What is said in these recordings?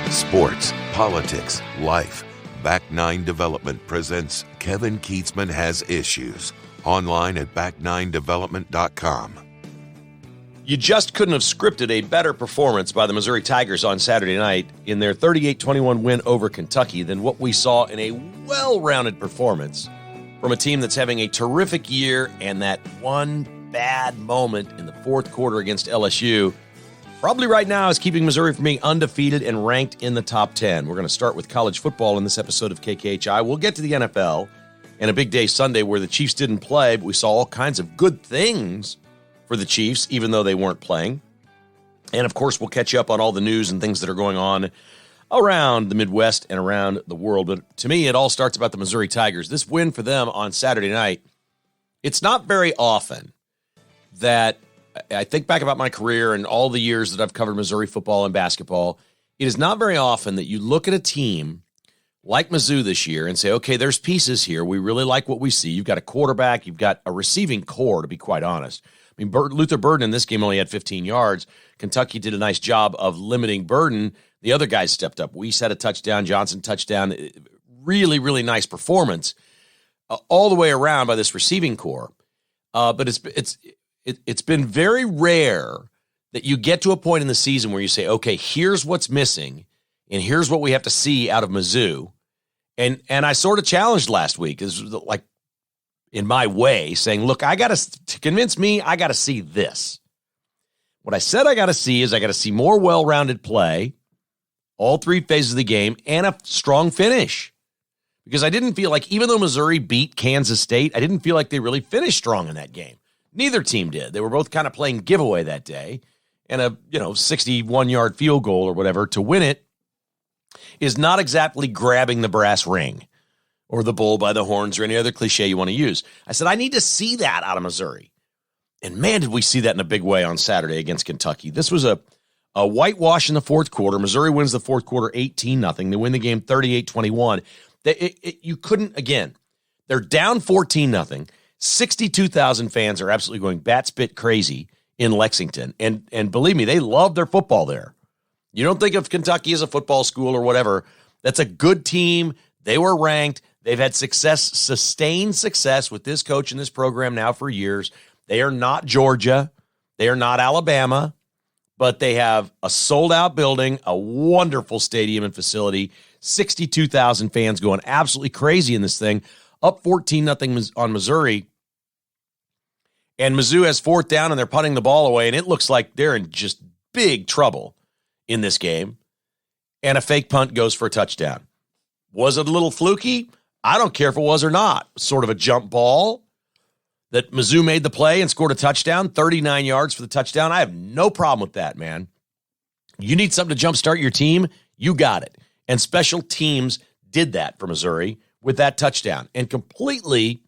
Sports, politics, life. Back Nine Development presents Kevin Keatsman Has Issues. Online at back9development.com. You just couldn't have scripted a better performance by the Missouri Tigers on Saturday night in their 38-21 win over Kentucky than what we saw in a well-rounded performance from a team that's having a terrific year, and that one bad moment in the fourth quarter against LSU probably right now is keeping Missouri from being undefeated and ranked in the top 10. We're going to start with college football in this episode of KKHI. We'll get to the NFL and a big day Sunday where the Chiefs didn't play, but we saw all kinds of good things for the Chiefs, even though they weren't playing. And, of course, we'll catch you up on all the news and things that are going on around the Midwest and around the world. But to me, it all starts about the Missouri Tigers. This win for them on Saturday night, it's not very often that I think back about my career and all the years that I've covered Missouri football and basketball. It is not very often that you look at a team like Mizzou this year and say, okay, there's pieces here. We really like what we see. You've got a quarterback. You've got a receiving core, to be quite honest. I mean, Luther Burden in this game only had 15 yards. Kentucky did a nice job of limiting Burden. The other guys stepped up. Weiss had a touchdown. Johnson touchdown. Really, really nice performance all the way around by this receiving core. But it's been very rare that you get to a point in the season where you say, okay, here's what's missing, and here's what we have to see out of Mizzou. And I sort of challenged last week, is like in my way, saying, look, to convince me, I got to see this. What I said I got to see is I got to see more well-rounded play, all three phases of the game, and a strong finish. Because I didn't feel like, even though Missouri beat Kansas State, I didn't feel like they really finished strong in that game. Neither team did. They were both kind of playing giveaway that day. And a 61-yard field goal or whatever to win it is not exactly grabbing the brass ring or the bull by the horns or any other cliche you want to use. I said, I need to see that out of Missouri. And man, did we see that in a big way on Saturday against Kentucky. This was a whitewash in the fourth quarter. Missouri wins the fourth quarter 18-0. They win the game 38-21. You couldn't, again, they're down 14-0. 62,000 fans are absolutely going bat-spit crazy in Lexington. And believe me, they love their football there. You don't think of Kentucky as a football school or whatever. That's a good team. They were ranked. They've had sustained success with this coach and this program now for years. They are not Georgia. They are not Alabama. But they have a sold-out building, a wonderful stadium and facility, 62,000 fans going absolutely crazy in this thing, up 14-0 on Missouri. And Mizzou has fourth down, and they're punting the ball away, and it looks like they're in just big trouble in this game. And a fake punt goes for a touchdown. Was it a little fluky? I don't care if it was or not. Sort of a jump ball that Mizzou made the play and scored a touchdown, 39 yards for the touchdown. I have no problem with that, man. You need something to jumpstart your team, you got it. And special teams did that for Missouri with that touchdown and completely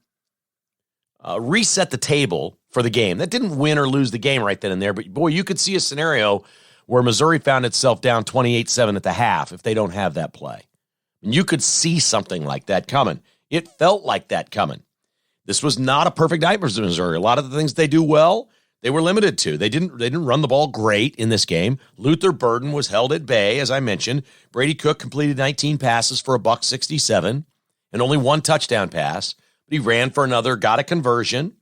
reset the table for the game. That didn't win or lose the game right then and there, but boy, you could see a scenario where Missouri found itself down 28-7 at the half if they don't have that play. And you could see something like that coming. It felt like that coming. This was not a perfect night for Missouri. A lot of the things they do well, they were limited to. They didn't run the ball great in this game. Luther Burden was held at bay, as I mentioned. Brady Cook completed 19 passes for $167 and only one touchdown pass. But he ran for another, got a conversion.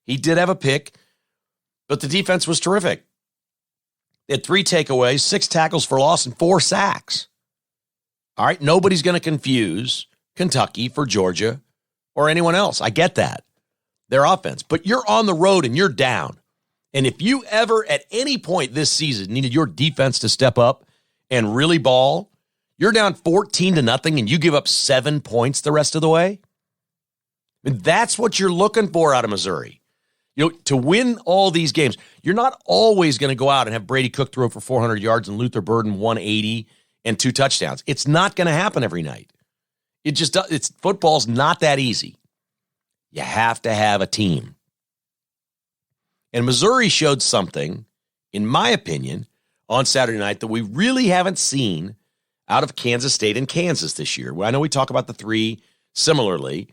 He did have a pick, but the defense was terrific. They had 3 takeaways, 6 tackles for loss, and 4 sacks. All right, nobody's going to confuse Kentucky for Georgia or anyone else. I get that. Their offense. But you're on the road and you're down. And if you ever at any point this season needed your defense to step up and really ball, you're down 14-0 and you give up 7 points the rest of the way. And that's what you're looking for out of Missouri. To win all these games, you're not always going to go out and have Brady Cook throw for 400 yards and Luther Burden 180 and 2 touchdowns. It's not going to happen every night. Football's not that easy. You have to have a team. And Missouri showed something, in my opinion, on Saturday night that we really haven't seen out of Kansas State and Kansas this year. I know we talk about the 3 similarly,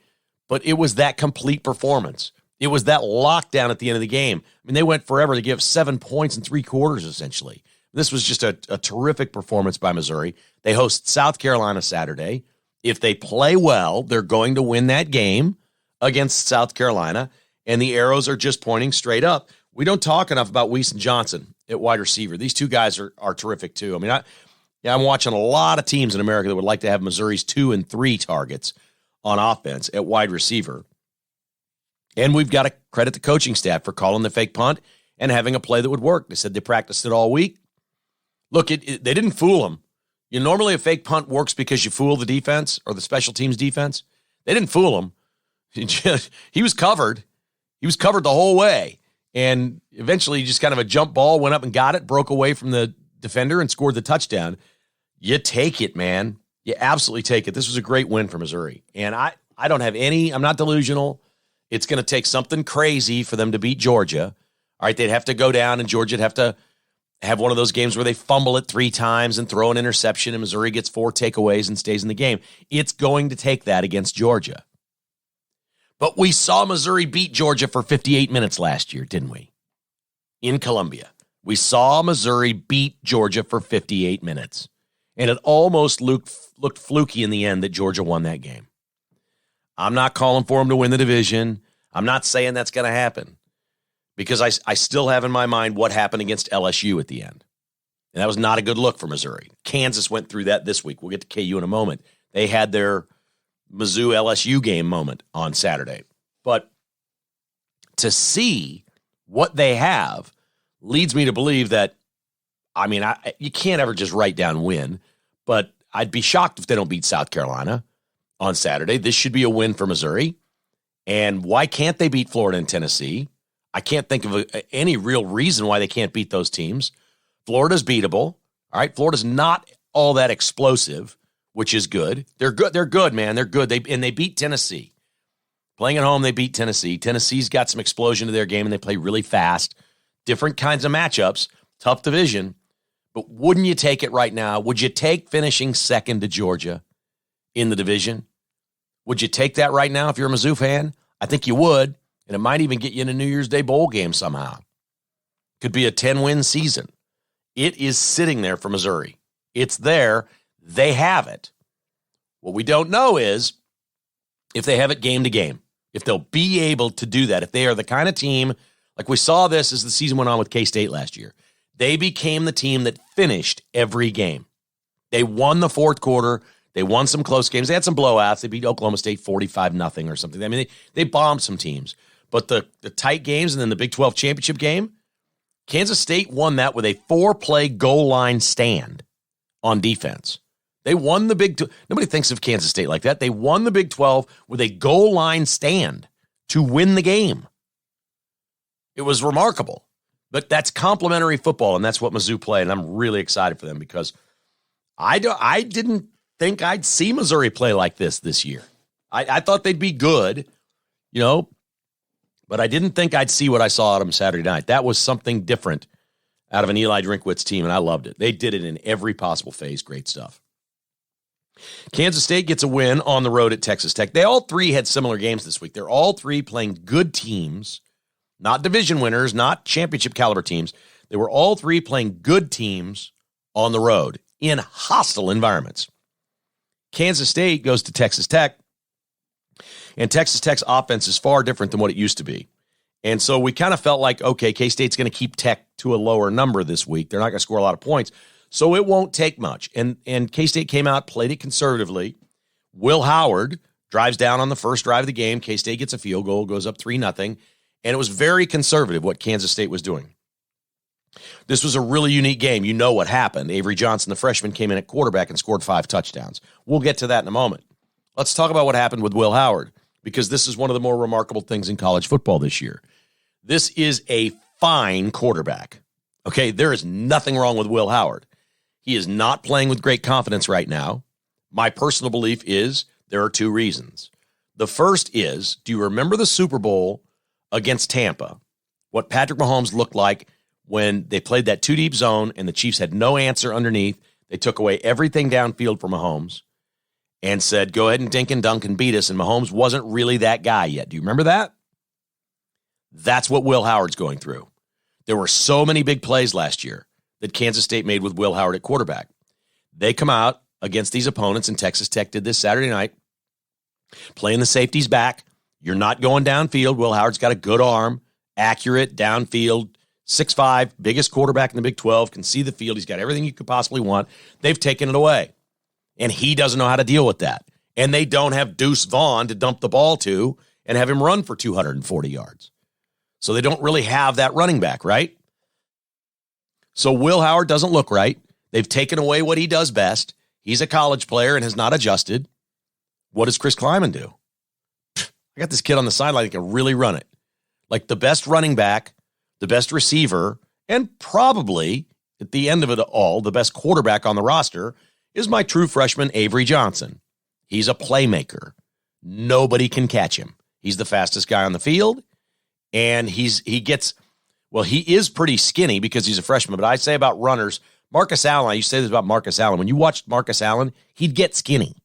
but it was that complete performance. It was that lockdown at the end of the game. I mean, they went forever to give 7 points in 3 quarters, essentially. This was just a terrific performance by Missouri. They host South Carolina Saturday. If they play well, they're going to win that game against South Carolina, and the arrows are just pointing straight up. We don't talk enough about Weiss and Johnson at wide receiver. These two guys are terrific too. I mean, I'm watching a lot of teams in America that would like to have Missouri's 2 and 3 targets on offense at wide receiver. And we've got to credit the coaching staff for calling the fake punt and having a play that would work. They said they practiced it all week. Look, they didn't fool them. Normally a fake punt works because you fool the defense or the special teams defense. They didn't fool him. He was covered. He was covered the whole way. And eventually just kind of a jump ball, went up and got it, broke away from the defender and scored the touchdown. You take it, man. You absolutely take it. This was a great win for Missouri. And I don't have I'm not delusional. It's going to take something crazy for them to beat Georgia. All right, they'd have to go down and Georgia'd have to have one of those games where they fumble it 3 times and throw an interception and Missouri gets 4 takeaways and stays in the game. It's going to take that against Georgia. But we saw Missouri beat Georgia for 58 minutes last year, didn't we? In Columbia. We saw Missouri beat Georgia for 58 minutes. And it almost looked fluky in the end that Georgia won that game. I'm not calling for them to win the division. I'm not saying that's going to happen. Because I still have in my mind what happened against LSU at the end. And that was not a good look for Missouri. Kansas went through that this week. We'll get to KU in a moment. They had their Mizzou-LSU game moment on Saturday. But to see what they have leads me to believe that, you can't ever just write down win, but I'd be shocked if they don't beat South Carolina on Saturday. This should be a win for Missouri. And why can't they beat Florida and Tennessee? I can't think of any real reason why they can't beat those teams. Florida's beatable. All right, Florida's not all that explosive, which is good. They're good. They're good, man. They're good. They beat Tennessee. Playing at home, they beat Tennessee. Tennessee's got some explosion to their game, and they play really fast. Different kinds of matchups. Tough division. But wouldn't you take it right now? Would you take finishing second to Georgia in the division? Would you take that right now if you're a Mizzou fan? I think you would. And it might even get you in a New Year's Day bowl game somehow. Could be a 10-win season. It is sitting there for Missouri. It's there. They have it. What we don't know is if they have it game to game, if they'll be able to do that, if they are the kind of team, like we saw this as the season went on with K-State last year. They became the team that finished every game. They won the fourth quarter. They won some close games. They had some blowouts. They beat Oklahoma State 45-0 or something. I mean, they bombed some teams. But the tight games and then the Big 12 championship game, Kansas State won that with a 4-play goal line stand on defense. They won the Big 12. Nobody thinks of Kansas State like that. They won the Big 12 with a goal line stand to win the game. It was remarkable. But that's complimentary football, and that's what Mizzou played, and I'm really excited for them because I didn't think I'd see Missouri play like this year. I thought they'd be good, but I didn't think I'd see what I saw out of them Saturday night. That was something different out of an Eli Drinkwitz team, and I loved it. They did it in every possible phase. Great stuff. Kansas State gets a win on the road at Texas Tech. They all three had similar games this week. They're all three playing good teams, not division winners, not championship caliber teams. They were all three playing good teams on the road in hostile environments. Kansas State goes to Texas Tech, and Texas Tech's offense is far different than what it used to be. And so we kind of felt like, okay, K-State's going to keep Tech to a lower number this week. They're not going to score a lot of points, so it won't take much. And K-State came out, played it conservatively. Will Howard drives down on the first drive of the game. K-State gets a field goal, goes up 3-0. And it was very conservative what Kansas State was doing. This was a really unique game. You know what happened. Avery Johnson, the freshman, came in at quarterback and scored 5 touchdowns. We'll get to that in a moment. Let's talk about what happened with Will Howard, because this is one of the more remarkable things in college football this year. This is a fine quarterback. Okay, there is nothing wrong with Will Howard. He is not playing with great confidence right now. My personal belief is there are 2 reasons. The first is, do you remember the Super Bowl against Tampa, what Patrick Mahomes looked like when they played that 2-deep zone and the Chiefs had no answer underneath? They took away everything downfield for Mahomes and said, go ahead and dink and dunk and beat us, and Mahomes wasn't really that guy yet. Do you remember that? That's what Will Howard's going through. There were so many big plays last year that Kansas State made with Will Howard at quarterback. They come out against these opponents, and Texas Tech did this Saturday night, playing the safeties back. You're not going downfield. Will Howard's got a good arm, accurate, downfield, 6'5", biggest quarterback in the Big 12, can see the field. He's got everything you could possibly want. They've taken it away, and he doesn't know how to deal with that. And they don't have Deuce Vaughn to dump the ball to and have him run for 240 yards. So they don't really have that running back, right? So Will Howard doesn't look right. They've taken away what he does best. He's a college player and has not adjusted. What does Chris Kleiman do? I got this kid on the sideline that can really run it. Like the best running back, the best receiver, and probably, at the end of it all, the best quarterback on the roster is my true freshman, Avery Johnson. He's a playmaker. Nobody can catch him. He's the fastest guy on the field, and he is pretty skinny because he's a freshman, but I say about runners, Marcus Allen, I used to say this about Marcus Allen. When you watched Marcus Allen, he'd get skinny.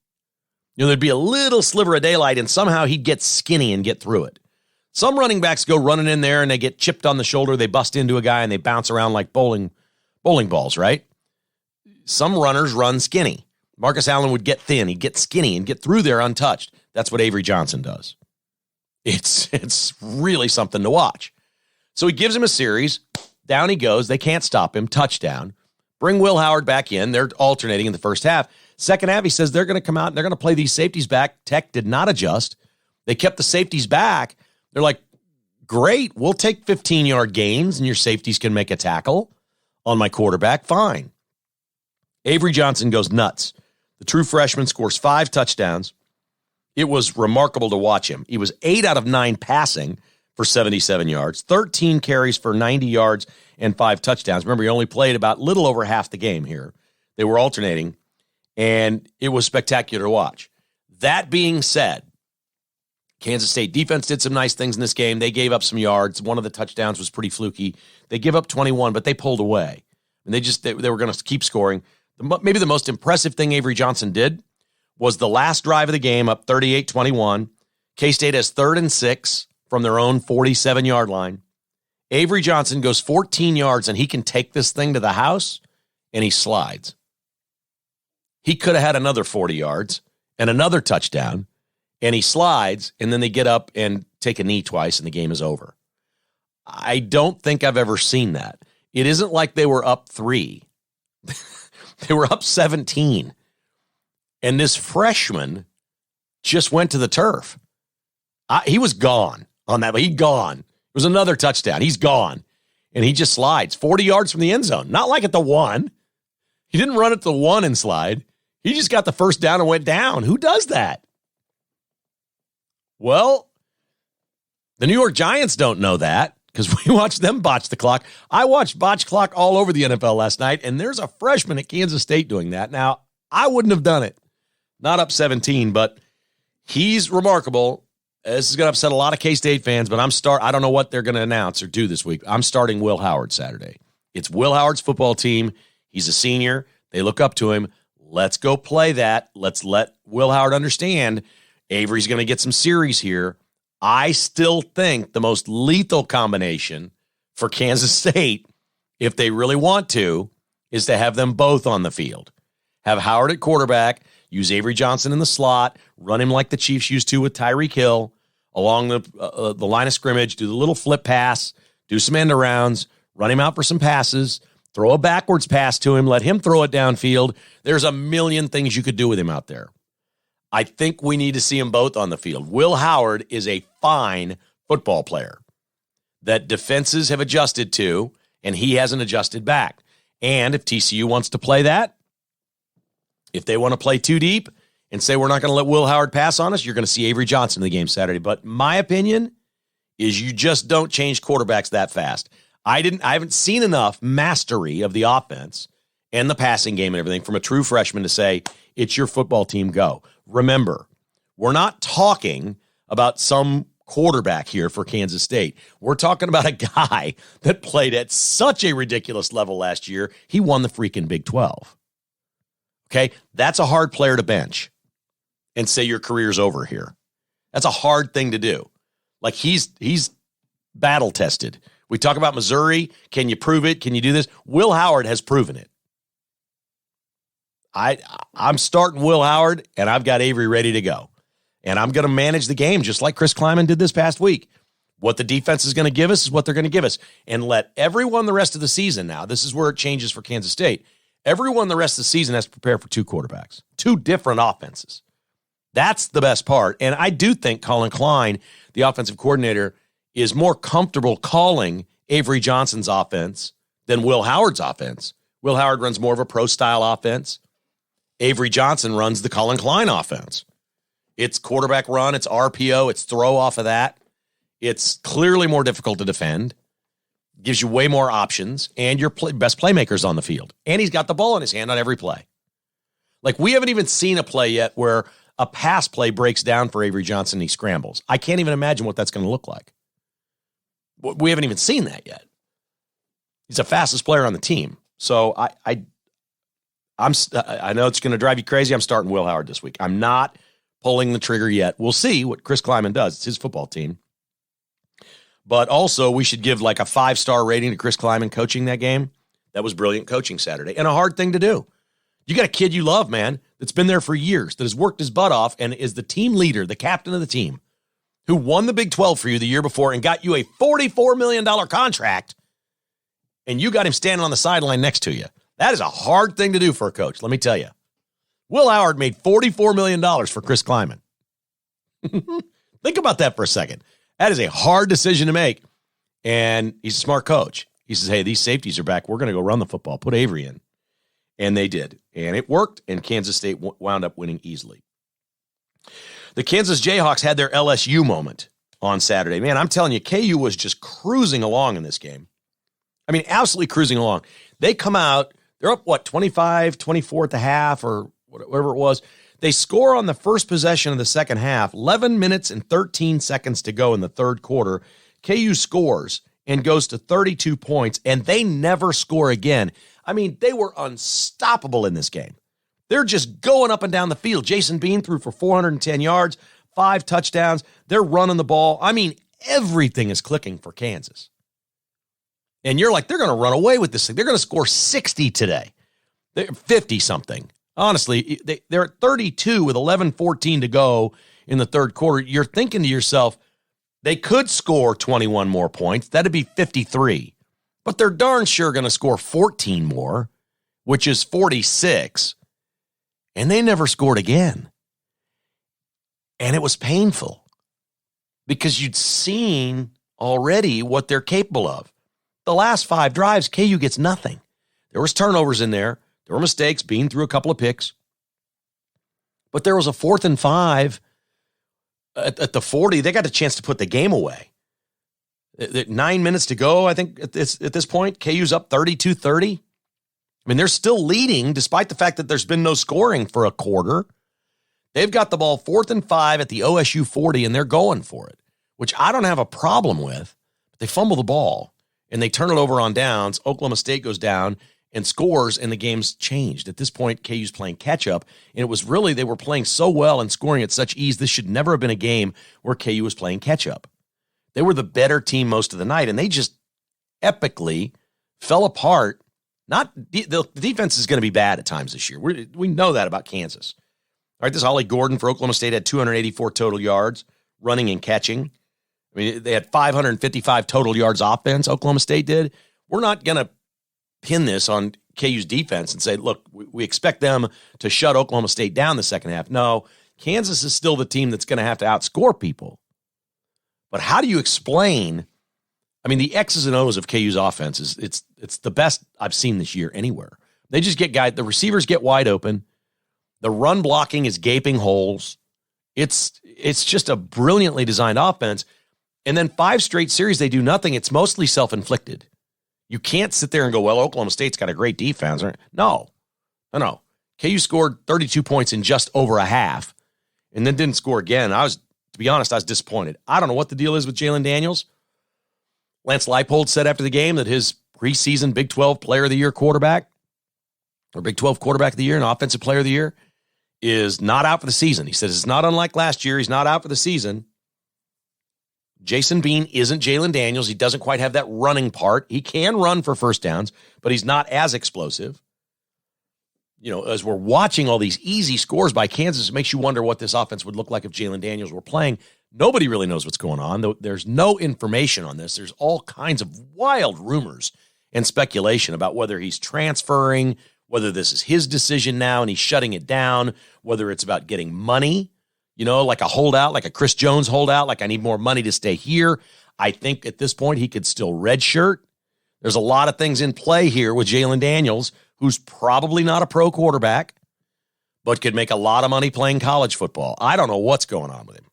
There'd be a little sliver of daylight, and somehow he'd get skinny and get through it. Some running backs go running in there, and they get chipped on the shoulder. They bust into a guy, and they bounce around like bowling balls, right? Some runners run skinny. Marcus Allen would get thin. He'd get skinny and get through there untouched. That's what Avery Johnson does. It's really something to watch. So he gives him a series. Down he goes. They can't stop him. Touchdown. Bring Will Howard back in. They're alternating in the first half. Second half, he says they're going to come out and they're going to play these safeties back. Tech did not adjust. They kept the safeties back. They're like, great, we'll take 15-yard gains and your safeties can make a tackle on my quarterback. Fine. Avery Johnson goes nuts. The true freshman scores 5 touchdowns. It was remarkable to watch him. He was 8 out of 9 passing for 77 yards, 13 carries for 90 yards, and 5 touchdowns. Remember, he only played about little over half the game here. They were alternating, and it was spectacular to watch. That being said, Kansas State defense did some nice things in this game. They gave up some yards. One of the touchdowns was pretty fluky. They give up 21, but they pulled away. And they were going to keep scoring. Maybe the most impressive thing Avery Johnson did was the last drive of the game, up 38-21. K-State has 3rd and 6 from their own 47-yard line. Avery Johnson goes 14 yards, and he can take this thing to the house, and he slides. He could have had another 40 yards and another touchdown, and he slides, and then they get up and take a knee twice, and the game is over. I don't think I've ever seen that. It isn't like they were up 3. They were up 17. And this freshman just went to the turf. He was gone on that. He's gone. It was another touchdown. He's gone. And he just slides 40 yards from the end zone. Not like at the 1. He didn't run at the 1 and slide. He just got the first down and went down. Who does that? Well, the New York Giants don't know that because we watched them botch the clock. I watched botch clock all over the NFL last night, and there's a freshman at Kansas State doing that. Now, I wouldn't have done it. Not up 17, but he's remarkable. This is going to upset a lot of K-State fans, but I don't know what they're going to announce or do this week. I'm starting Will Howard Saturday. It's Will Howard's football team. He's a senior. They look up to him. Let's go play that. Let's let Will Howard understand Avery's going to get some series here. I still think the most lethal combination for Kansas State, if they really want to, is to have them both on the field. Have Howard at quarterback, use Avery Johnson in the slot, run him like the Chiefs used to with Tyreek Hill along the line of scrimmage, do the little flip pass, do some end arounds, run him out for some passes, throw a backwards pass to him, let him throw it downfield. There's a million things you could do with him out there. I think we need to see them both on the field. Will Howard is a fine football player that defenses have adjusted to, and he hasn't adjusted back. And if TCU wants to play that, if they want to play too deep and say we're not going to let Will Howard pass on us, you're going to see Avery Johnson in the game Saturday. But my opinion is you just don't change quarterbacks that fast. I haven't seen enough mastery of the offense and the passing game and everything from a true freshman to say it's your football team, go. Remember, we're not talking about some quarterback here for Kansas State. We're talking about a guy that played at such a ridiculous level last year, he won the freaking Big 12. Okay? That's a hard player to bench and say your career's over here. That's a hard thing to do. Like he's battle tested We talk about Missouri. Can you prove it? Can you do this? Will Howard has proven it. I'm starting Will Howard, and I've got Avery ready to go. And I'm going to manage the game just like Chris Kleiman did this past week. What the defense is going to give us is what they're going to give us. And let everyone the rest of the season now, this is where it changes for Kansas State. Everyone the rest of the season has to prepare for two quarterbacks, two different offenses. That's the best part. And I do think Colin Klein, the offensive coordinator, is more comfortable calling Avery Johnson's offense than Will Howard's offense. Will Howard runs more of a pro-style offense. Avery Johnson runs the Colin Klein offense. It's quarterback run, it's RPO, it's throw off of that. It's clearly more difficult to defend. Gives you way more options, and your best playmakers on the field. And he's got the ball in his hand on every play. Like, we haven't even seen a play yet where a pass play breaks down for Avery Johnson and he scrambles. I can't even imagine what that's going to look like. We haven't even seen that yet. He's the fastest player on the team. So I know it's going to drive you crazy. I'm starting Will Howard this week. I'm not pulling the trigger yet. We'll see what Chris Kleiman does. It's his football team. But also, we should give like a 5-star rating to Chris Kleiman coaching that game. That was brilliant coaching Saturday, and a hard thing to do. You got a kid you love, man, that's been there for years, that has worked his butt off and is the team leader, the captain of the team, who won the Big 12 for you the year before and got you a $44 million contract, and you got him standing on the sideline next to you. That is a hard thing to do for a coach, let me tell you. Will Howard made $44 million for Chris Kleiman. Think about that for a second. That is a hard decision to make, and he's a smart coach. He says, hey, these safeties are back. We're going to go run the football. Put Avery in. And they did, and it worked, and Kansas State wound up winning easily. The Kansas Jayhawks had their LSU moment on Saturday. Man, I'm telling you, KU was just cruising along in this game. I mean, absolutely cruising along. They come out, they're up, 25-24 at the half or whatever it was. They score on the first possession of the second half, 11 minutes and 13 seconds to go in the third quarter. KU scores and goes to 32 points, and they never score again. I mean, they were unstoppable in this game. They're just going up and down the field. Jason Bean threw for 410 yards, 5 touchdowns. They're running the ball. I mean, everything is clicking for Kansas. And you're like, they're going to run away with this thing. They're going to score 60 today. They're 50-something. Honestly, they're at 32 with 11:14 to go in the third quarter. You're thinking to yourself, they could score 21 more points. That'd be 53. But they're darn sure going to score 14 more, which is 46. And they never scored again. And it was painful because you'd seen already what they're capable of. The last 5 drives, KU gets nothing. There was turnovers in there. There were mistakes. Bean threw a couple of picks. But there was a 4th and 5 at the 40. They got a chance to put the game away. 9 minutes to go, I think, at this point. KU's up 32-30. I mean, they're still leading despite the fact that there's been no scoring for a quarter. They've got the ball 4th and 5 at the OSU 40, and they're going for it, which I don't have a problem with. But they fumble the ball, and they turn it over on downs. Oklahoma State goes down and scores, and the game's changed. At this point, KU's playing catch-up, and it was really, they were playing so well and scoring at such ease, this should never have been a game where KU was playing catch-up. They were the better team most of the night, and they just epically fell apart. The defense is going to be bad at times this year. We know that about Kansas. All right, this Ollie Gordon for Oklahoma State had 284 total yards, running and catching. I mean, they had 555 total yards offense, Oklahoma State did. We're not going to pin this on KU's defense and say, look, we expect them to shut Oklahoma State down the second half. No, Kansas is still the team that's going to have to outscore people. But how do you explain, I mean, the X's and O's of KU's offense it's the best I've seen this year anywhere. They just get the receivers get wide open. The run blocking is gaping holes. It's just a brilliantly designed offense. And then 5 straight series, they do nothing. It's mostly self-inflicted. You can't sit there and go, well, Oklahoma State's got a great defense. No. KU scored 32 points in just over a half and then didn't score again. To be honest, I was disappointed. I don't know what the deal is with Jalen Daniels. Lance Leipold said after the game that his preseason Big 12 Player of the Year quarterback, or Big 12 Quarterback of the Year and Offensive Player of the Year, is not out for the season. He says it's not unlike last year. He's not out for the season. Jason Bean isn't Jalen Daniels. He doesn't quite have that running part. He can run for first downs, but he's not as explosive. You know, as we're watching all these easy scores by Kansas, it makes you wonder what this offense would look like if Jalen Daniels were playing. Nobody really knows what's going on. There's no information on this. There's all kinds of wild rumors and speculation about whether he's transferring, whether this is his decision now and he's shutting it down, whether it's about getting money, you know, like a holdout, like a Chris Jones holdout, like I need more money to stay here. I think at this point he could still redshirt. There's a lot of things in play here with Jalen Daniels, who's probably not a pro quarterback, but could make a lot of money playing college football. I don't know what's going on with him.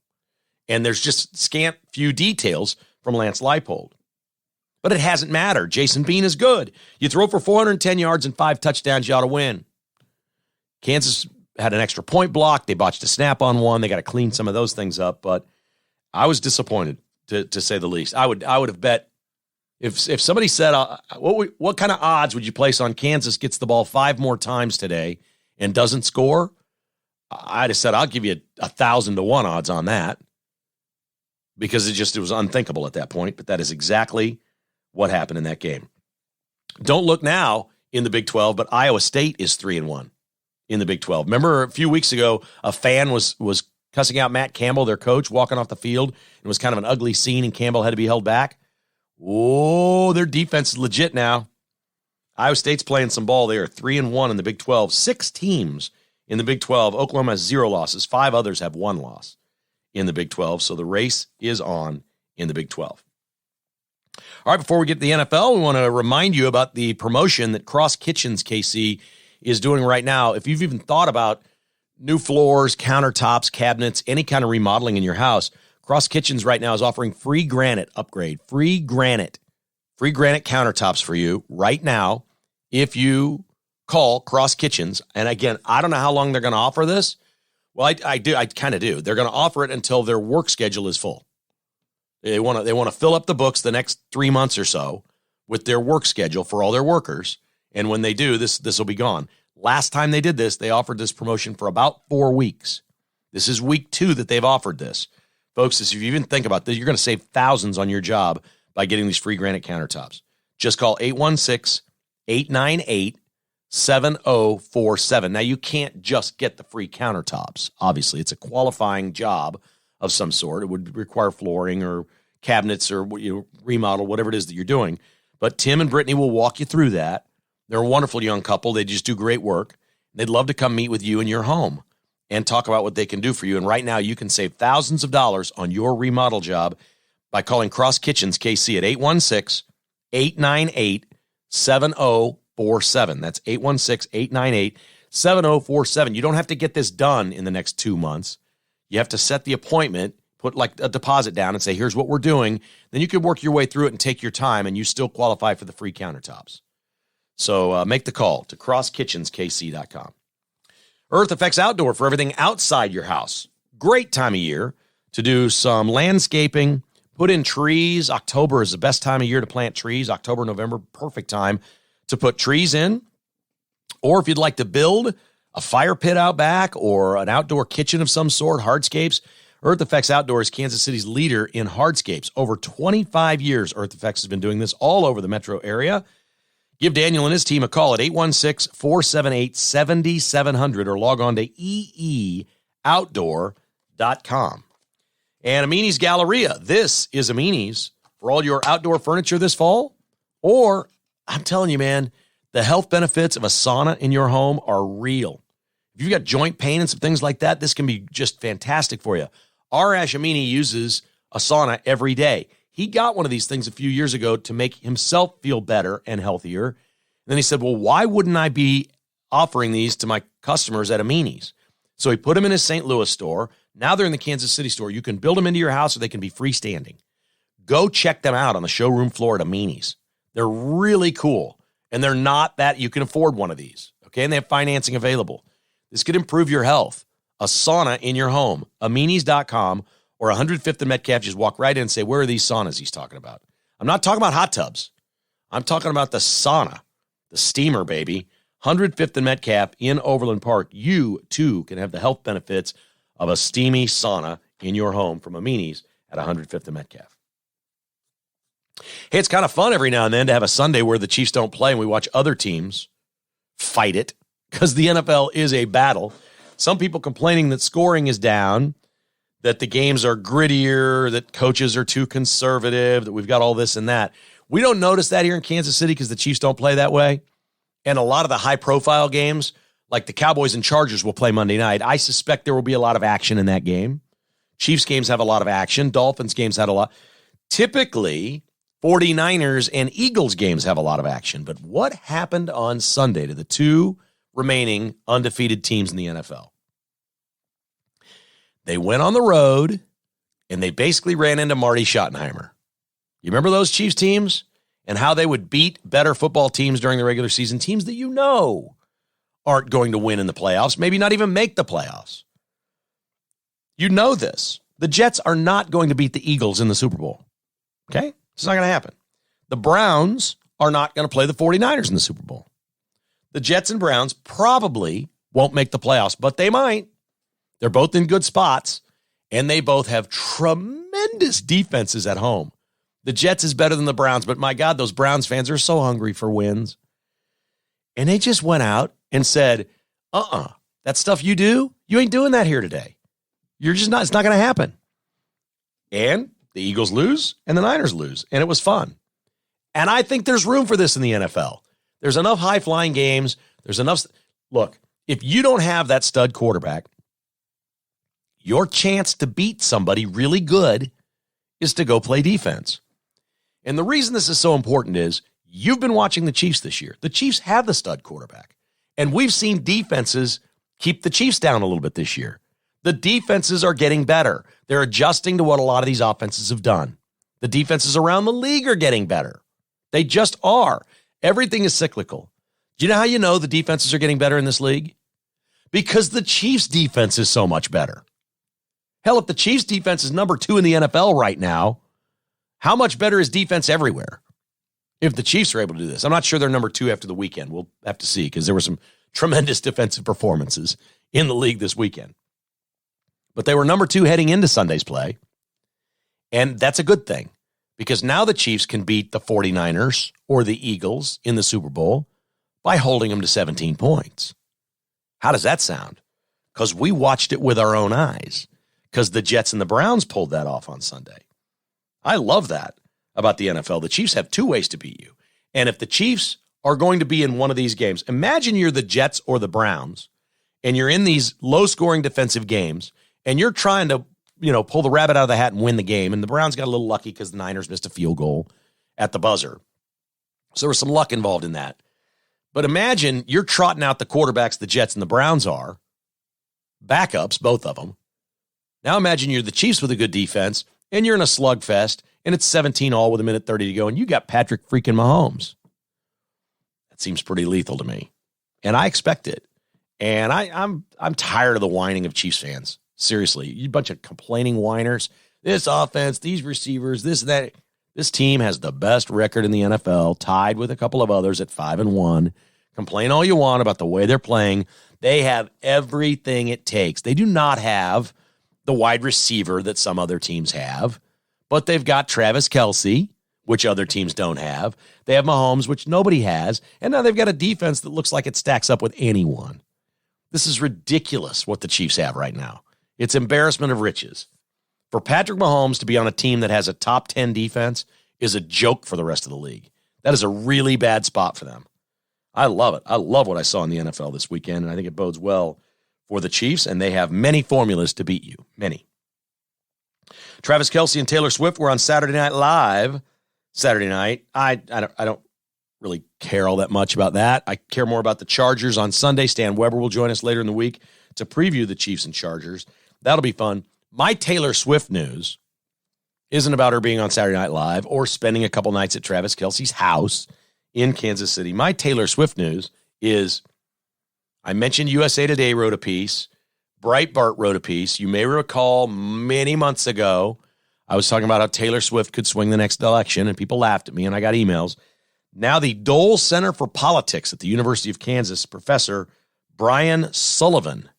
And there's just scant few details from Lance Leipold. But it hasn't mattered. Jason Bean is good. You throw for 410 yards and 5 touchdowns, you ought to win. Kansas had an extra point block. They botched a snap on one. They got to clean some of those things up. But I was disappointed, to say the least. I would have bet, if somebody said, what kind of odds would you place on Kansas gets the ball 5 more times today and doesn't score? I'd have said, I'll give you 1,000 to 1 odds on that, because it was unthinkable at that point. But that is exactly what happened in that game. Don't look now in the Big 12, but Iowa State is 3-1 in the Big 12. Remember a few weeks ago, a fan was cussing out Matt Campbell, their coach, walking off the field. It was kind of an ugly scene, and Campbell had to be held back. Oh, their defense is legit now. Iowa State's playing some ball. They are 3-1 in the Big 12. 6 teams in the Big 12. Oklahoma has 0 losses. 5 others have 1 loss in the Big 12. So the race is on in the Big 12. All right, before we get to the NFL, we want to remind you about the promotion that Cross Kitchens KC is doing right now. If you've even thought about new floors, countertops, cabinets, any kind of remodeling in your house, Cross Kitchens right now is offering free granite upgrade, free granite countertops for you right now if you call Cross Kitchens. And again, I don't know how long they're going to offer this. Well, I kind of do. They're going to offer it until their work schedule is full. They want to fill up the books the next 3 months or so with their work schedule for all their workers. And when they do, this will be gone. Last time they did this, they offered this promotion for about 4 weeks. This is week 2 that they've offered this. Folks, if you even think about this, you're going to save thousands on your job by getting these free granite countertops. Just call 816-898-7047. Now, you can't just get the free countertops. Obviously, it's a qualifying job of some sort. It would require flooring or cabinets or remodel, whatever it is that you're doing. But Tim and Brittany will walk you through that. They're a wonderful young couple. They just do great work. They'd love to come meet with you in your home and talk about what they can do for you. And right now, you can save thousands of dollars on your remodel job by calling Cross Kitchens KC at 816-898-7047. That's 816-898-7047. You don't have to get this done in the next 2 months. You have to set the appointment, put like a deposit down and say, here's what we're doing. Then you can work your way through it and take your time, and you still qualify for the free countertops. So make the call to crosskitchenskc.com. Earth Effects Outdoor for everything outside your house. Great time of year to do some landscaping, put in trees. October is the best time of year to plant trees. October, November, perfect time to put trees in. Or if you'd like to build a fire pit out back or an outdoor kitchen of some sort, hardscapes, Earth Effects Outdoor is Kansas City's leader in hardscapes. Over 25 years, Earth Effects has been doing this all over the metro area. Give Daniel and his team a call at 816-478-7700 or log on to eeoutdoor.com. And Amini's Galleria. This is Amini's for all your outdoor furniture this fall. Or, I'm telling you, man, the health benefits of a sauna in your home are real. If you've got joint pain and some things like that, this can be just fantastic for you. Arash Amini uses a sauna every day. He got one of these things a few years ago to make himself feel better and healthier. And then he said, well, why wouldn't I be offering these to my customers at Amini's? So he put them in his St. Louis store. Now they're in the Kansas City store. You can build them into your house or they can be freestanding. Go check them out on the showroom floor at Amini's. They're really cool. And they're not that you can afford one of these. Okay, and they have financing available. This could improve your health. A sauna in your home. Aminis.com or 105th and Metcalf. Just walk right in and say, where are these saunas he's talking about? I'm not talking about hot tubs. I'm talking about the sauna, the steamer, baby. 105th and Metcalf in Overland Park. You, too, can have the health benefits of a steamy sauna in your home from Amini's at 105th and Metcalf. Hey, it's kind of fun every now and then to have a Sunday where the Chiefs don't play and we watch other teams fight it, because the NFL is a battle. Some people complaining that scoring is down, that the games are grittier, that coaches are too conservative, that we've got all this and that. We don't notice that here in Kansas City because the Chiefs don't play that way. And a lot of the high-profile games, like the Cowboys and Chargers, will play Monday night. I suspect there will be a lot of action in that game. Chiefs games have a lot of action. Dolphins games had a lot. Typically, 49ers and Eagles games have a lot of action. But what happened on Sunday to the two remaining undefeated teams in the NFL? They went on the road, and they basically ran into Marty Schottenheimer. You remember those Chiefs teams and how they would beat better football teams during the regular season, teams that you know aren't going to win in the playoffs, maybe not even make the playoffs. You know this. The Jets are not going to beat the Eagles in the Super Bowl. Okay? It's not going to happen. The Browns are not going to play the 49ers in the Super Bowl. The Jets and Browns probably won't make the playoffs, but they might. They're both in good spots, and they both have tremendous defenses at home. The Jets is better than the Browns, but my God, those Browns fans are so hungry for wins. And they just went out and said, that stuff you do, you ain't doing that here today. You're just not, it's not going to happen. And the Eagles lose and the Niners lose, and it was fun. And I think there's room for this in the NFL. There's enough high-flying games. There's enough. Look, if you don't have that stud quarterback, your chance to beat somebody really good is to go play defense. And the reason this is so important is you've been watching the Chiefs this year. The Chiefs have the stud quarterback. And we've seen defenses keep the Chiefs down a little bit this year. The defenses are getting better. They're adjusting to what a lot of these offenses have done. The defenses around the league are getting better. They just are. Everything is cyclical. Do you know how you know the defenses are getting better in this league? Because the Chiefs' defense is so much better. Hell, if the Chiefs' defense is number 2 in the NFL right now, how much better is defense everywhere? If the Chiefs are able to do this. I'm not sure they're number 2 after the weekend. We'll have to see, because there were some tremendous defensive performances in the league this weekend. But they were number 2 heading into Sunday's play. And that's a good thing, because now the Chiefs can beat the 49ers or the Eagles in the Super Bowl by holding them to 17 points. How does that sound? Because we watched it with our own eyes, because the Jets and the Browns pulled that off on Sunday. I love that about the NFL. The Chiefs have 2 ways to beat you. And if the Chiefs are going to be in one of these games, imagine you're the Jets or the Browns, and you're in these low-scoring defensive games, and you're trying to, pull the rabbit out of the hat and win the game. And the Browns got a little lucky because the Niners missed a field goal at the buzzer. So there was some luck involved in that. But imagine you're trotting out the quarterbacks the Jets and the Browns are, backups, both of them. Now imagine you're the Chiefs with a good defense, and you're in a slugfest, and it's 17-all with 1:30 to go, and you got Patrick freaking Mahomes. That seems pretty lethal to me. And I expect it. And I'm tired of the whining of Chiefs fans. Seriously, you bunch of complaining whiners. This offense, these receivers, this, that. This team has the best record in the NFL, tied with a couple of others at 5-1. Complain all you want about the way they're playing. They have everything it takes. They do not have the wide receiver that some other teams have, but they've got Travis Kelce, which other teams don't have. They have Mahomes, which nobody has. And now they've got a defense that looks like it stacks up with anyone. This is ridiculous what the Chiefs have right now. It's embarrassment of riches. For Patrick Mahomes to be on a team that has a top 10 defense is a joke for the rest of the league. That is a really bad spot for them. I love it. I love what I saw in the NFL this weekend, and I think it bodes well for the Chiefs, and they have many formulas to beat you. Many. Travis Kelce and Taylor Swift were on Saturday Night Live Saturday night. I don't really care all that much about that. I care more about the Chargers on Sunday. Stan Weber will join us later in the week to preview the Chiefs and Chargers. That'll be fun. My Taylor Swift news isn't about her being on Saturday Night Live or spending a couple nights at Travis Kelce's house in Kansas City. My Taylor Swift news is, I mentioned USA Today wrote a piece. Breitbart wrote a piece. You may recall many months ago, I was talking about how Taylor Swift could swing the next election, and people laughed at me, and I got emails. Now the Dole Center for Politics at the University of Kansas, Professor Brian Sullivan,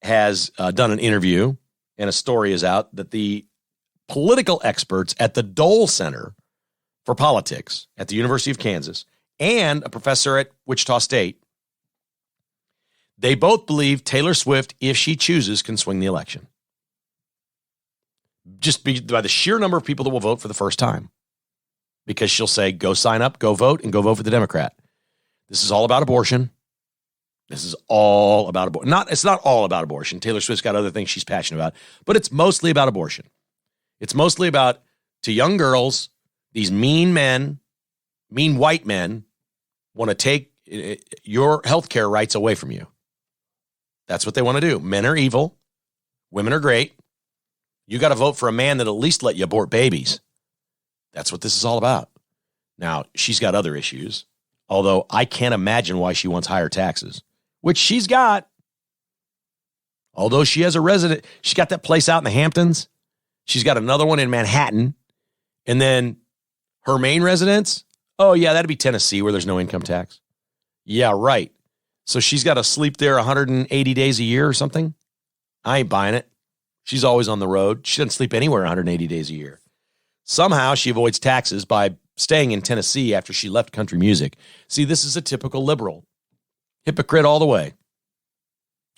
has done an interview, and a story is out that the political experts at the Dole Center for Politics at the University of Kansas and a professor at Wichita State. They both believe Taylor Swift, if she chooses, can swing the election. Just by the sheer number of people that will vote for the first time. Because she'll say, go sign up, go vote, and go vote for the Democrat. This is all about abortion. This is all about abortion. It's not all about abortion. Taylor Swift's got other things she's passionate about, but it's mostly about abortion. It's mostly about, to young girls, these mean men, mean white men, want to take your health care rights away from you. That's what they want to do. Men are evil. Women are great. You got to vote for a man that at least let you abort babies. That's what this is all about. Now, she's got other issues, although I can't imagine why she wants higher taxes, which she's got. Although she has she's got that place out in the Hamptons. She's got another one in Manhattan. And then her main residence, oh, yeah, that'd be Tennessee where there's no income tax. Yeah, right. So she's got to sleep there 180 days a year or something? I ain't buying it. She's always on the road. She doesn't sleep anywhere 180 days a year. Somehow she avoids taxes by staying in Tennessee after she left country music. See, this is a typical liberal. Hypocrite all the way.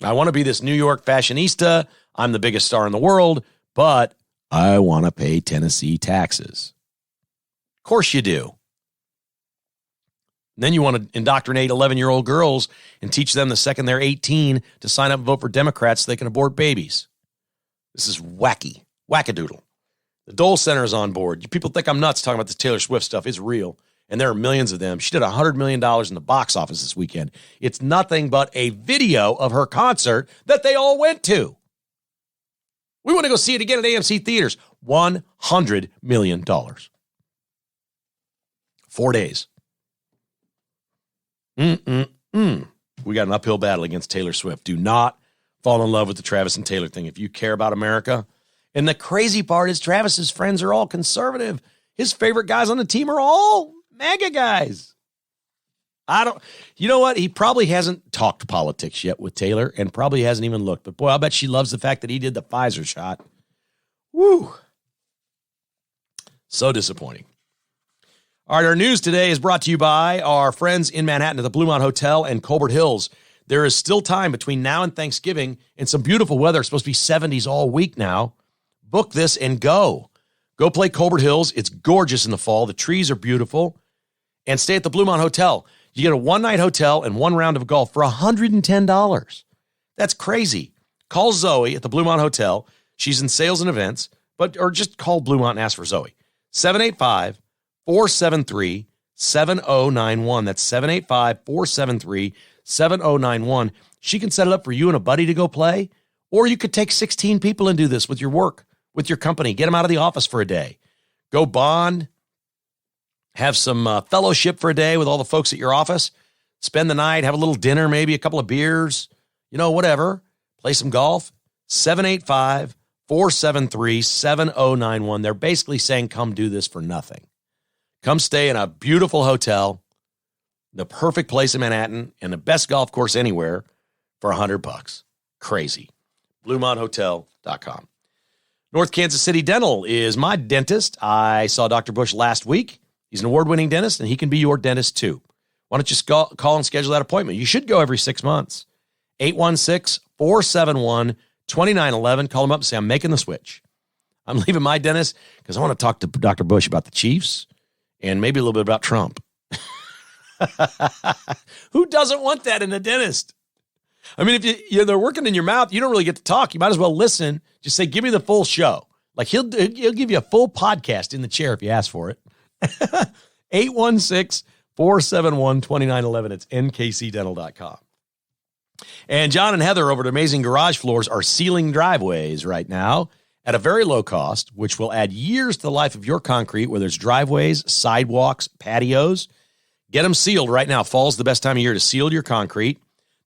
I want to be this New York fashionista. I'm the biggest star in the world, but I want to pay Tennessee taxes. Of course you do. And then you want to indoctrinate 11-year-old girls and teach them the second they're 18 to sign up and vote for Democrats so they can abort babies. This is wacky. Wackadoodle. The Dole Center is on board. People think I'm nuts talking about this Taylor Swift stuff. It's real. And there are millions of them. She did $100 million in the box office this weekend. It's nothing but a video of her concert that they all went to. We want to go see it again at AMC Theaters. $100 million. 4 days. We got an uphill battle against Taylor Swift. Do not fall in love with the Travis and Taylor thing if you care about America. And the crazy part is Travis's friends are all conservative. His favorite guys on the team are all MAGA guys. You know what? He probably hasn't talked politics yet with Taylor and probably hasn't even looked. But boy, I'll bet she loves the fact that he did the Pfizer shot. Woo. So disappointing. All right, our news today is brought to you by our friends in Manhattan at the Bluemont Hotel and Colbert Hills. There is still time between now and Thanksgiving and some beautiful weather. It's supposed to be 70s all week now. Book this and go. Go play Colbert Hills. It's gorgeous in the fall. The trees are beautiful. And stay at the Bluemont Hotel. You get a one-night hotel and one round of golf for $110. That's crazy. Call Zoe at the Bluemont Hotel. She's in sales and events, or just call Bluemont and ask for Zoe. 785-473-7091. That's 785-473-7091. She can set it up for you and a buddy to go play, or you could take 16 people and do this with your work, with your company. Get them out of the office for a day. Go bond. Have some fellowship for a day with all the folks at your office. Spend the night, have a little dinner, maybe a couple of beers, whatever. Play some golf. 785-473-7091. They're basically saying, come do this for nothing. Come stay in a beautiful hotel, the perfect place in Manhattan, and the best golf course anywhere for $100. Crazy. BluemontHotel.com. North Kansas City Dental is my dentist. I saw Dr. Bush last week. He's an award-winning dentist, and he can be your dentist too. Why don't you call and schedule that appointment? You should go every 6 months. 816-471-2911. Call him up and say, I'm making the switch. I'm leaving my dentist because I want to talk to Dr. Bush about the Chiefs and maybe a little bit about Trump. Who doesn't want that in a dentist? I mean, if they're working in your mouth, you don't really get to talk. You might as well listen. Just say, give me the full show. Like he'll give you a full podcast in the chair if you ask for it. 816-471-2911. It's nkcdental.com. And John and Heather over at Amazing Garage Floors are sealing driveways right now at a very low cost, which will add years to the life of your concrete, whether it's driveways, sidewalks, patios. Get them sealed right now. Fall's the best time of year to seal your concrete.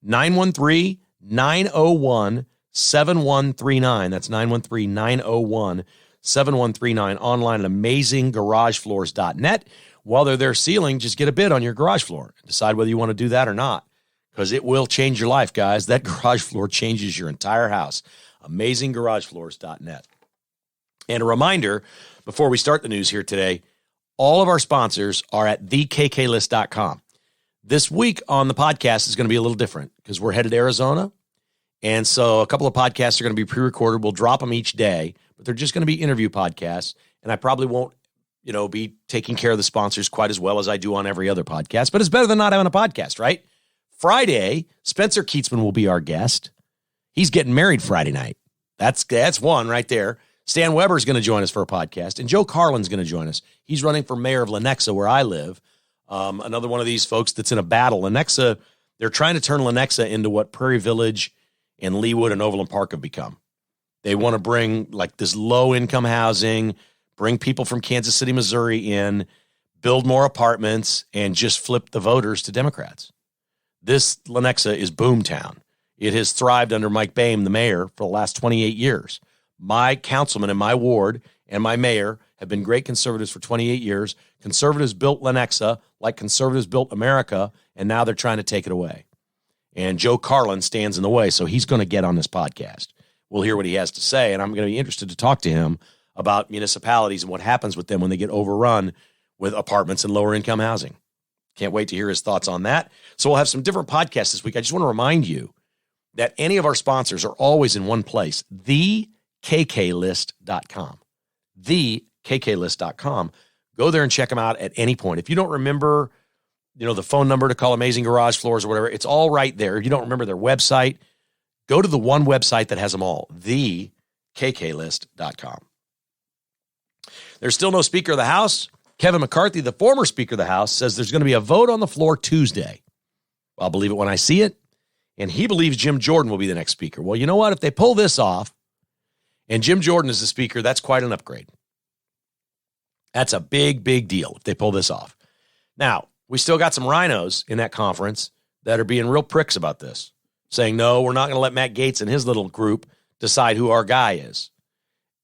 913-901-7139. That's 913-901-7139. Online at AmazingGarageFloors.net. While they're there sealing, just get a bid on your garage floor. Decide whether you want to do that or not, because it will change your life, guys. That garage floor changes your entire house. AmazingGarageFloors.net. And a reminder, before we start the news here today, all of our sponsors are at thekklist.com. This week on the podcast is going to be a little different because we're headed to Arizona. And so a couple of podcasts are going to be pre-recorded. We'll drop them each day, but they're just going to be interview podcasts. And I probably won't, be taking care of the sponsors quite as well as I do on every other podcast, but it's better than not having a podcast, right? Friday, Spencer Kleiman will be our guest. He's getting married Friday night. That's one right there. Stan Weber is going to join us for a podcast, and Joe Carlin's going to join us. He's running for mayor of Lenexa, where I live. Another one of these folks that's in a battle. Lenexa, they're trying to turn Lenexa into what Prairie Village and Leawood and Overland Park have become. They want to bring like this low-income housing, bring people from Kansas City, Missouri in, build more apartments, and just flip the voters to Democrats. This Lenexa is boomtown. It has thrived under Mike Boehm, the mayor, for the last 28 years. My councilman in my ward and my mayor have been great conservatives for 28 years. Conservatives built Lenexa like conservatives built America, and now they're trying to take it away. And Joe Carlin stands in the way, so he's going to get on this podcast. We'll hear what he has to say, and I'm going to be interested to talk to him about municipalities and what happens with them when they get overrun with apartments and lower-income housing. Can't wait to hear his thoughts on that. So we'll have some different podcasts this week. I just want to remind you that any of our sponsors are always in one place, thekklist.com. Thekklist.com. Go there and check them out at any point. If you don't remember, the phone number to call Amazing Garage Floors or whatever, it's all right there. If you don't remember their website, go to the one website that has them all, thekklist.com. There's still no Speaker of the House. Kevin McCarthy, the former Speaker of the House, says there's going to be a vote on the floor Tuesday. I'll believe it when I see it. And he believes Jim Jordan will be the next Speaker. Well, you know what? If they pull this off and Jim Jordan is the Speaker, that's quite an upgrade. That's a big, big deal if they pull this off. Now, we still got some rhinos in that conference that are being real pricks about this, saying, no, we're not going to let Matt Gaetz and his little group decide who our guy is.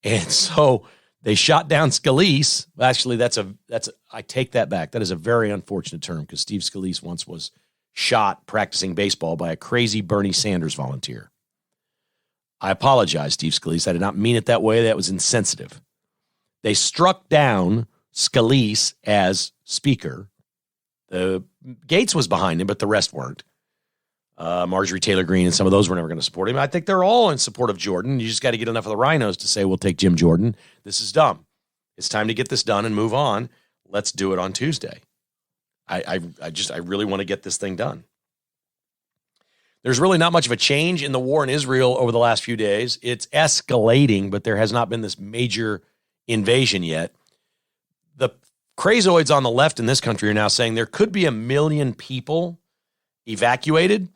And so they shot down Scalise. Actually, I take that back. That is a very unfortunate term because Steve Scalise once was shot practicing baseball by a crazy Bernie Sanders volunteer. I apologize, Steve Scalise. I did not mean it that way. That was insensitive. They struck down Scalise as Speaker. Gaetz was behind him, but the rest weren't. Marjorie Taylor Greene and some of those were never going to support him. I think they're all in support of Jordan. You just got to get enough of the rhinos to say, we'll take Jim Jordan. This is dumb. It's time to get this done and move on. Let's do it on Tuesday. I really want to get this thing done. There's really not much of a change in the war in Israel over the last few days. It's escalating, but there has not been this major invasion yet. The crazoids on the left in this country are now saying there could be 1 million people evacuated,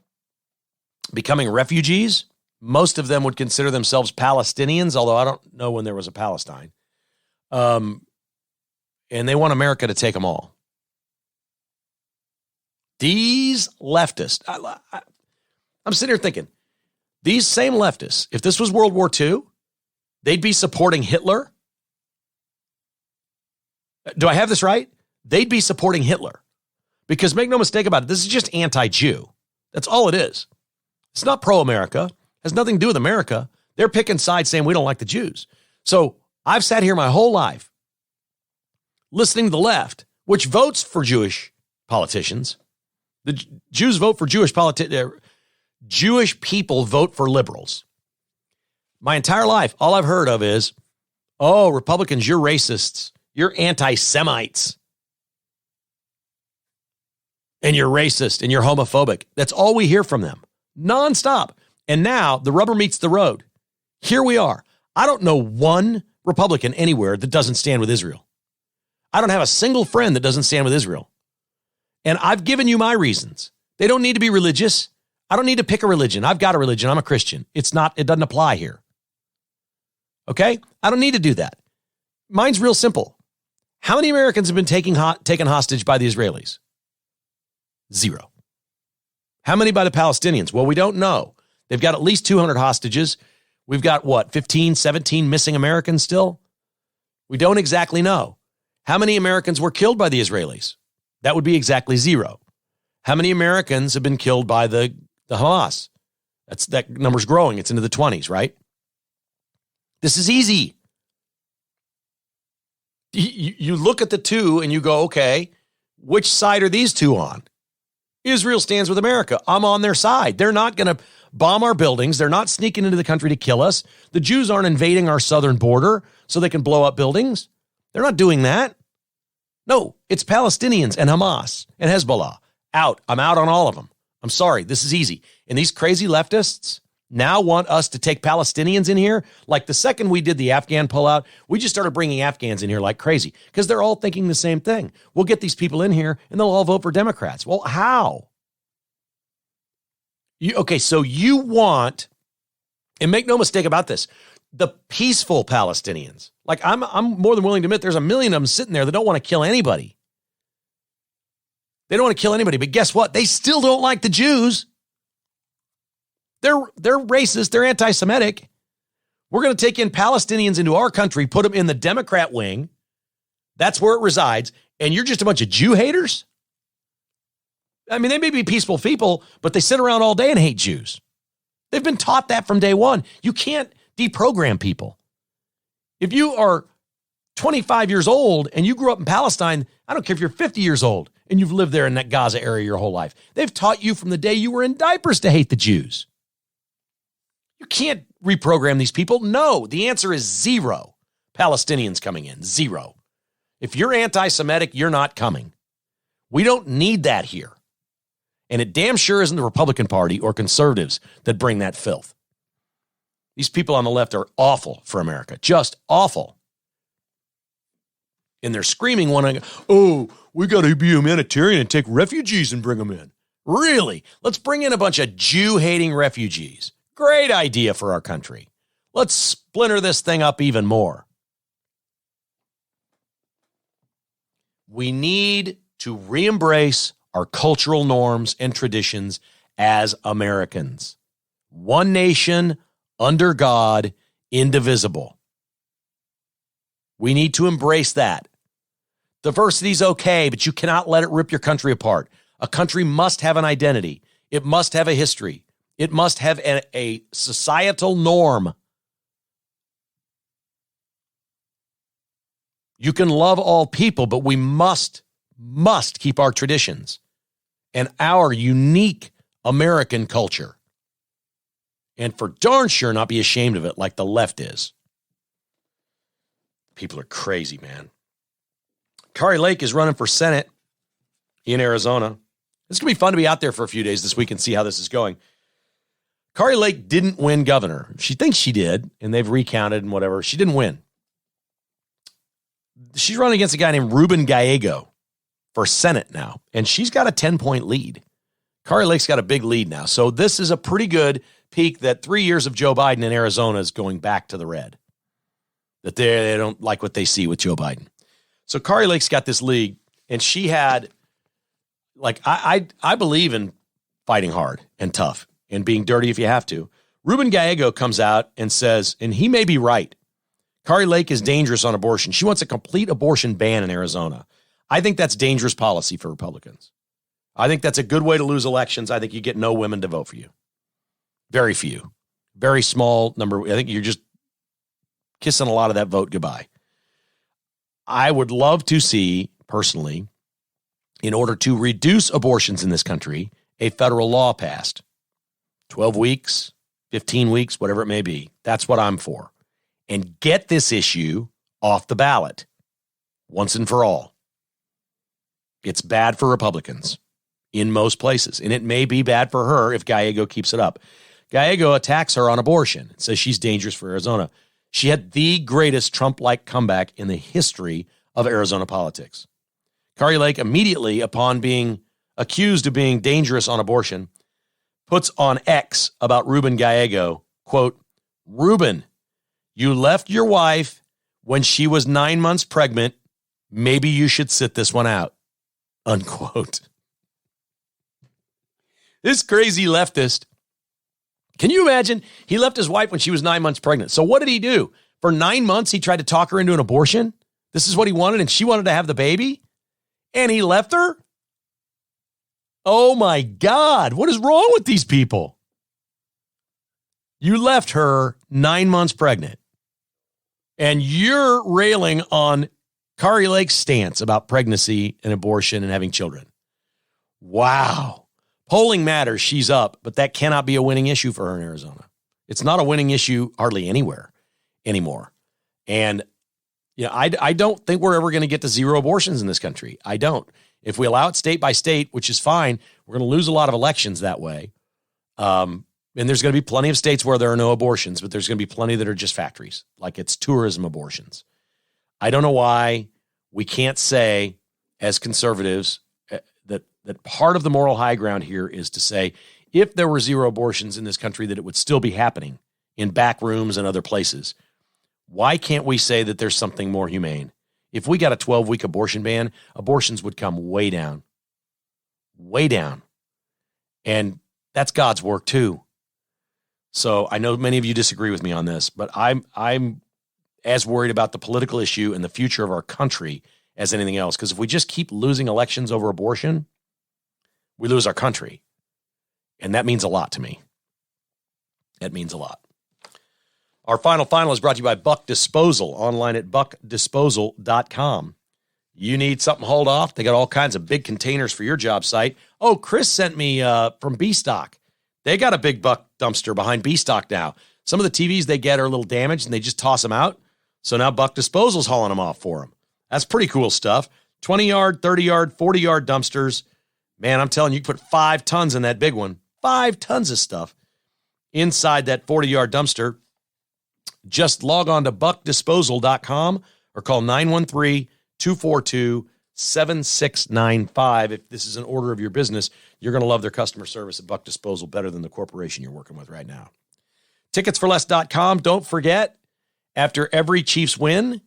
becoming refugees. Most of them would consider themselves Palestinians, although I don't know when there was a Palestine. And they want America to take them all. These leftists, I'm sitting here thinking, these same leftists, if this was World War II, they'd be supporting Hitler. Do I have this right? They'd be supporting Hitler. Because make no mistake about it, this is just anti-Jew. That's all it is. It's not pro-America. It has nothing to do with America. They're picking sides saying we don't like the Jews. So I've sat here my whole life listening to the left, which votes for Jewish politicians. The Jews vote for Jewish politicians. Jewish people vote for liberals. My entire life, all I've heard of is, oh, Republicans, you're racists. You're anti-Semites. And you're racist and you're homophobic. That's all we hear from them. Nonstop. And now the rubber meets the road. Here we are. I don't know one Republican anywhere that doesn't stand with Israel. I don't have a single friend that doesn't stand with Israel. And I've given you my reasons. They don't need to be religious. I don't need to pick a religion. I've got a religion. I'm a Christian. It doesn't apply here. Okay? I don't need to do that. Mine's real simple. How many Americans have been taken hostage by the Israelis? 0. How many by the Palestinians? Well, we don't know. They've got at least 200 hostages. We've got, 15, 17 missing Americans still? We don't exactly know. How many Americans were killed by the Israelis? That would be exactly 0. How many Americans have been killed by the Hamas? That number's growing. It's into the 20s, right? This is easy. You look at the two and you go, okay, which side are these two on? Israel stands with America. I'm on their side. They're not going to bomb our buildings. They're not sneaking into the country to kill us. The Jews aren't invading our southern border so they can blow up buildings. They're not doing that. No, it's Palestinians and Hamas and Hezbollah. Out. I'm out on all of them. I'm sorry. This is easy. And these crazy leftists now want us to take Palestinians in here. Like the second we did the Afghan pullout, we just started bringing Afghans in here like crazy because they're all thinking the same thing. We'll get these people in here and they'll all vote for Democrats. Well, how? So you want, and make no mistake about this, the peaceful Palestinians. Like I'm more than willing to admit there's a million of them sitting there that don't want to kill anybody. They don't want to kill anybody, but guess what? They still don't like the Jews. They're racist. They're anti-Semitic. We're going to take in Palestinians into our country, put them in the Democrat wing. That's where it resides. And you're just a bunch of Jew haters? I mean, they may be peaceful people, but they sit around all day and hate Jews. They've been taught that from day one. You can't deprogram people. If you are 25 years old and you grew up in Palestine, I don't care if you're 50 years old and you've lived there in that Gaza area your whole life. They've taught you from the day you were in diapers to hate the Jews. You can't reprogram these people. No, the answer is zero Palestinians coming in. Zero. If you're anti-Semitic, you're not coming. We don't need that here. And it damn sure isn't the Republican Party or conservatives that bring that filth. These people on the left are awful for America. Just awful. And they're screaming, wanting, oh, we got to be humanitarian and take refugees and bring them in. Really? Let's bring in a bunch of Jew-hating refugees. Great idea for our country. Let's splinter this thing up even more. We need to re-embrace our cultural norms and traditions as Americans. One nation, under God, indivisible. We need to embrace that. Diversity is okay, but you cannot let it rip your country apart. A country must have an identity. It must have a history. It must have a societal norm. You can love all people, but we must keep our traditions and our unique American culture. And for darn sure not be ashamed of it like the left is. People are crazy, man. Kari Lake is running for Senate in Arizona. It's going to be fun to be out there for a few days this week and see how this is going. Kari Lake didn't win governor. She thinks she did, and they've recounted and whatever. She didn't win. She's running against a guy named Ruben Gallego for Senate now, and she's got a 10-point lead. Kari Lake's got a big lead now. So this is a pretty good peek that 3 years of Joe Biden in Arizona is going back to the red. That they don't like what they see with Joe Biden. So Kari Lake's got this lead, and she had, like, I believe in fighting hard and tough and being dirty if you have to. Ruben Gallego comes out and says, and he may be right, Kari Lake is dangerous on abortion. She wants a complete abortion ban in Arizona. I think that's dangerous policy for Republicans. I think that's a good way to lose elections. I think you get no women to vote for you. Very few. Very small number. I think you're just kissing a lot of that vote goodbye. I would love to see, personally, in order to reduce abortions in this country, a federal law passed. 12 weeks, 15 weeks, whatever it may be. That's what I'm for. And get this issue off the ballot once and for all. It's bad for Republicans in most places, and it may be bad for her if Gallego keeps it up. Gallego attacks her on abortion, says she's dangerous for Arizona. She had the greatest Trump-like comeback in the history of Arizona politics. Kari Lake immediately, upon being accused of being dangerous on abortion, puts on X about Ruben Gallego, quote, Ruben, you left your wife when she was 9 months pregnant. Maybe you should sit this one out, unquote. This crazy leftist, can you imagine? He left his wife when she was 9 months pregnant. So what did he do? For 9 months, he tried to talk her into an abortion. This is what he wanted, and she wanted to have the baby, and he left her? Oh my God, what is wrong with these people? You left her 9 months pregnant, and you're railing on Kari Lake's stance about pregnancy and abortion and having children. Wow. Polling matters. She's up, but that cannot be a winning issue for her in Arizona. It's not a winning issue hardly anywhere anymore. And I don't think we're ever going to get to zero abortions in this country. I don't. If we allow it state by state, which is fine, we're going to lose a lot of elections that way. And there's going to be plenty of states where there are no abortions, but there's going to be plenty that are just factories, like it's tourism abortions. I don't know why we can't say as conservatives that part of the moral high ground here is to say if there were zero abortions in this country, that it would still be happening in back rooms and other places. Why can't we say that there's something more humane? If we got a 12-week abortion ban, abortions would come way down. Way down. And that's God's work too. So I know many of you disagree with me on this, but I'm as worried about the political issue and the future of our country as anything else. Because if we just keep losing elections over abortion, we lose our country. And that means a lot to me. That means a lot. Our final is brought to you by Buck Disposal, online at buckdisposal.com. You need something hauled off? They got all kinds of big containers for your job site. Oh, Chris sent me from B-Stock. They got a big Buck dumpster behind B-Stock now. Some of the TVs they get are a little damaged, and they just toss them out. So now Buck Disposal's hauling them off for them. That's pretty cool stuff. 20-yard, 30-yard, 40-yard dumpsters. Man, I'm telling you, you can put 5 tons in that big one. 5 tons of stuff inside that 40-yard dumpster. Just log on to buckdisposal.com or call 913-242-7695. If this is an order of your business, you're going to love their customer service at Buck Disposal better than the corporation you're working with right now. Ticketsforless.com. Don't forget, after every Chiefs win,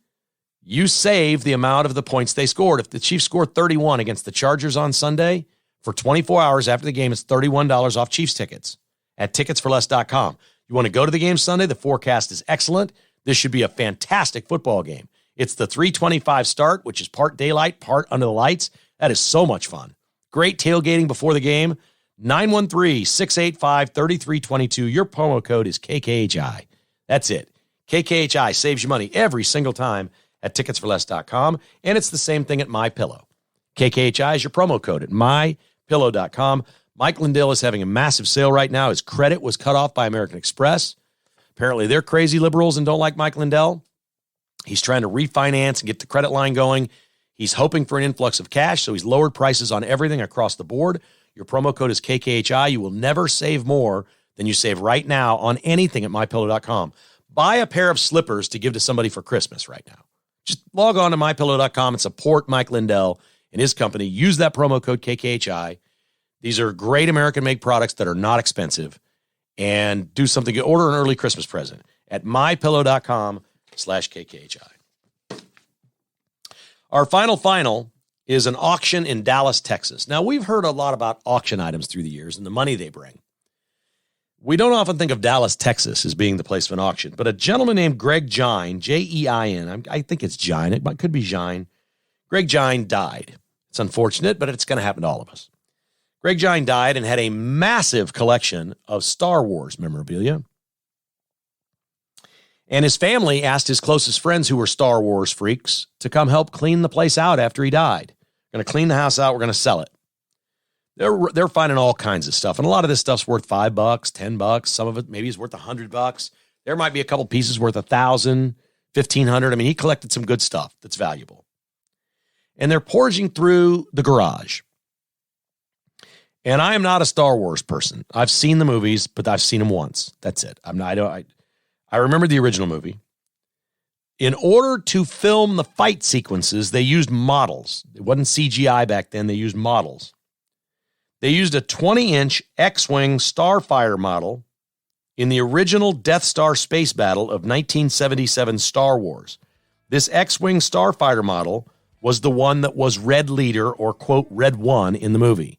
you save the amount of the points they scored. If the Chiefs scored 31 against the Chargers on Sunday, for 24 hours after the game, it's $31 off Chiefs tickets at ticketsforless.com. You want to go to the game Sunday? The forecast is excellent. This should be a fantastic football game. It's the 3:25 start, which is part daylight, part under the lights. That is so much fun. Great tailgating before the game. 913-685-3322. Your promo code is KKHI. That's it. KKHI saves you money every single time at ticketsforless.com, and it's the same thing at MyPillow. KKHI is your promo code at mypillow.com. Mike Lindell is having a massive sale right now. His credit was cut off by American Express. Apparently, they're crazy liberals and don't like Mike Lindell. He's trying to refinance and get the credit line going. He's hoping for an influx of cash, so he's lowered prices on everything across the board. Your promo code is KKHI. You will never save more than you save right now on anything at mypillow.com. Buy a pair of slippers to give to somebody for Christmas right now. Just log on to mypillow.com and support Mike Lindell and his company. Use that promo code KKHI. These are great American-made products that are not expensive. And do something. Order an early Christmas present at mypillow.com/KKHI. Our final is an auction in Dallas, Texas. Now, we've heard a lot about auction items through the years and the money they bring. We don't often think of Dallas, Texas as being the place of an auction, but a gentleman named Greg Gine, Jein, I think it's Gine, it could be Gine. Greg Gine died. It's unfortunate, but it's going to happen to all of us. Greg Gine died and had a massive collection of Star Wars memorabilia. And his family asked his closest friends who were Star Wars freaks to come help clean the place out after he died. We're going to clean the house out. We're going to sell it. They're finding all kinds of stuff. And a lot of this stuff's worth $5, $10. Some of it maybe is worth $100. There might be a couple pieces worth $1,000, $1,500. I mean, he collected some good stuff that's valuable. And they're porging through the garage. And I am not a Star Wars person. I've seen the movies, but I've seen them once. That's it. I remember the original movie. In order to film the fight sequences, they used models. It wasn't CGI back then. They used models. They used a 20-inch X-Wing Starfighter model in the original Death Star space battle of 1977 Star Wars. This X-Wing Starfighter model was the one that was Red Leader, or, quote, Red One in the movie.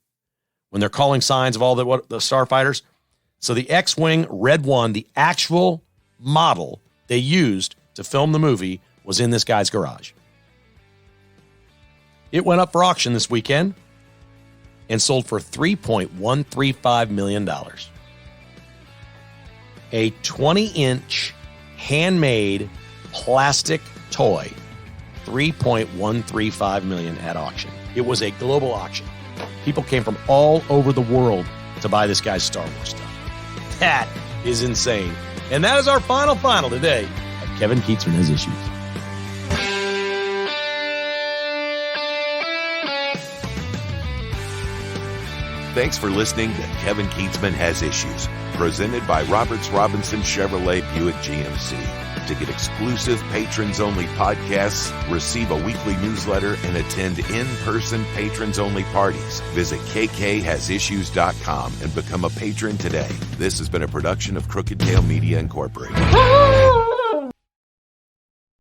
When they're calling signs of all the starfighters. So the X-Wing Red One, the actual model they used to film the movie, was in this guy's garage. It went up for auction this weekend and sold for $3.135 million. A 20-inch handmade plastic toy $3.135 million at auction. It was a global auction. People came from all over the world to buy this guy's Star Wars stuff. That is insane. And that is our final today of Kevin Kietzman Has Issues. Thanks for listening to Kevin Kietzman Has Issues, presented by Roberts Robinson Chevrolet Buick GMC. To get exclusive patrons-only podcasts, receive a weekly newsletter, and attend in-person patrons-only parties, visit kkhasissues.com and become a patron today. This has been a production of Crooked Tail Media Incorporated.